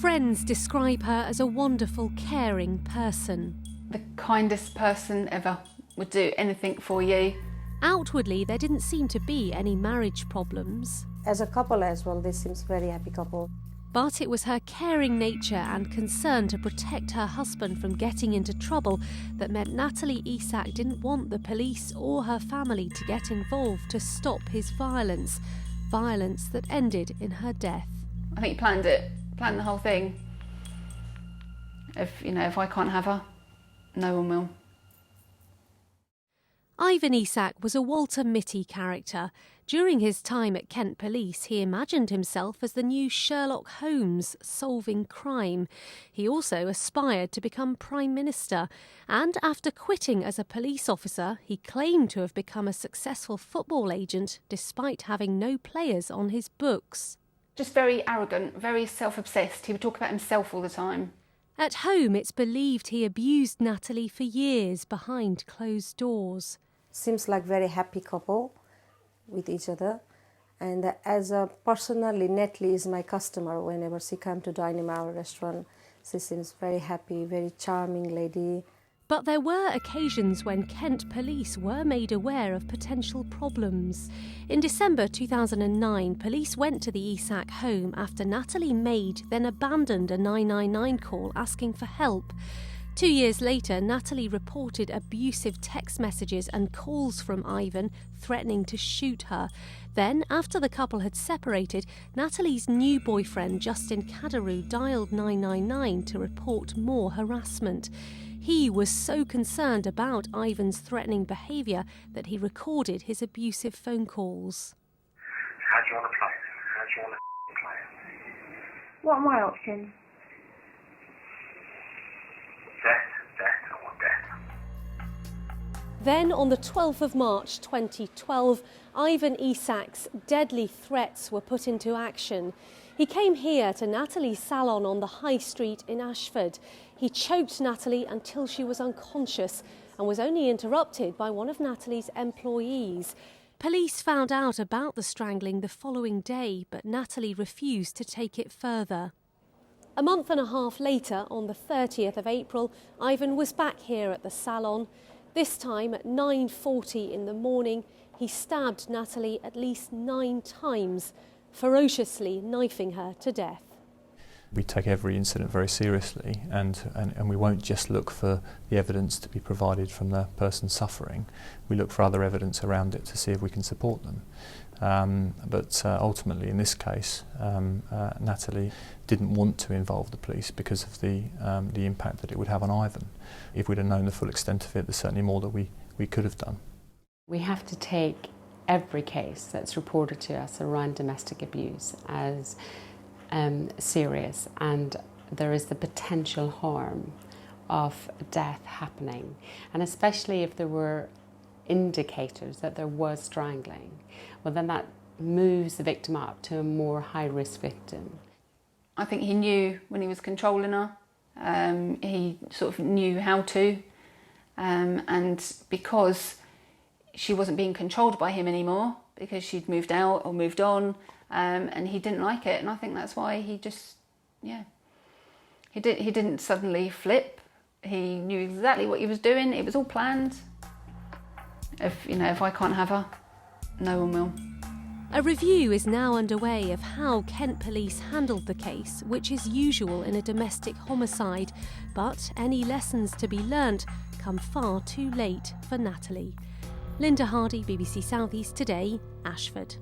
Friends describe her as a wonderful, caring person. The kindest person ever, would do anything for you. Outwardly, there didn't seem to be any marriage problems. As a couple as well, they seems very happy couple. But it was her caring nature and concern to protect her husband from getting into trouble that meant Natalie Esack didn't want the police or her family to get involved to stop his violence that ended in her death. I think he planned the whole thing. If I can't have her, no one will. Ivan Esack was a Walter Mitty character. During his time at Kent Police, he imagined himself as the new Sherlock Holmes solving crime. He also aspired to become Prime Minister, and after quitting as a police officer, he claimed to have become a successful football agent despite having no players on his books. Just very arrogant, very self-obsessed. He would talk about himself all the time. At home, it's believed he abused Natalie for years behind closed doors. Seems like very happy couple with each other, and as a personally, Natalie is my customer. Whenever she comes to dine in our restaurant, she seems very happy, very charming lady. But there were occasions when Kent Police were made aware of potential problems. In December 2009, police went to the Esack home after Natalie made, then abandoned a 999 call asking for help. 2 years later, Natalie reported abusive text messages and calls from Ivan threatening to shoot her. Then, after the couple had separated, Natalie's new boyfriend, Justin Cadaroo, dialed 999 to report more harassment. He was so concerned about Ivan's threatening behaviour that he recorded his abusive phone calls. How do you want to play it? How do you want to play it? What are my options? Death, I want death. Then, on the 12th of March 2012, Ivan Esack's deadly threats were put into action. He came here to Natalie's salon on the High Street in Ashford. He choked Natalie until she was unconscious and was only interrupted by one of Natalie's employees. Police found out about the strangling the following day, but Natalie refused to take it further. A month and a half later, on the 30th of April, Ivan was back here at the salon. This time at 9:40 in the morning, he stabbed Natalie at least 9 times, ferociously knifing her to death. We take every incident very seriously, and we won't just look for the evidence to be provided from the person suffering. We look for other evidence around it to see if we can support them. But ultimately, in this case, Natalie didn't want to involve the police because of the impact that it would have on Ivan. If we'd have known the full extent of it, there's certainly more that we could have done. We have to take every case that's reported to us around domestic abuse as serious, and there is the potential harm of death happening, and especially if there were indicators that there was strangling, well then that moves the victim up to a more high-risk victim. I think he knew when he was controlling her, he sort of knew how to, and because she wasn't being controlled by him anymore, because she'd moved out or moved on, and he didn't like it, and I think that's why he just, he didn't suddenly flip. He knew exactly what he was doing. It was all planned. If I can't have her, no one will. A review is now underway of how Kent Police handled the case, which is usual in a domestic homicide, but any lessons to be learnt come far too late for Natalie. Lynda Hardy, BBC South East Today, Ashford.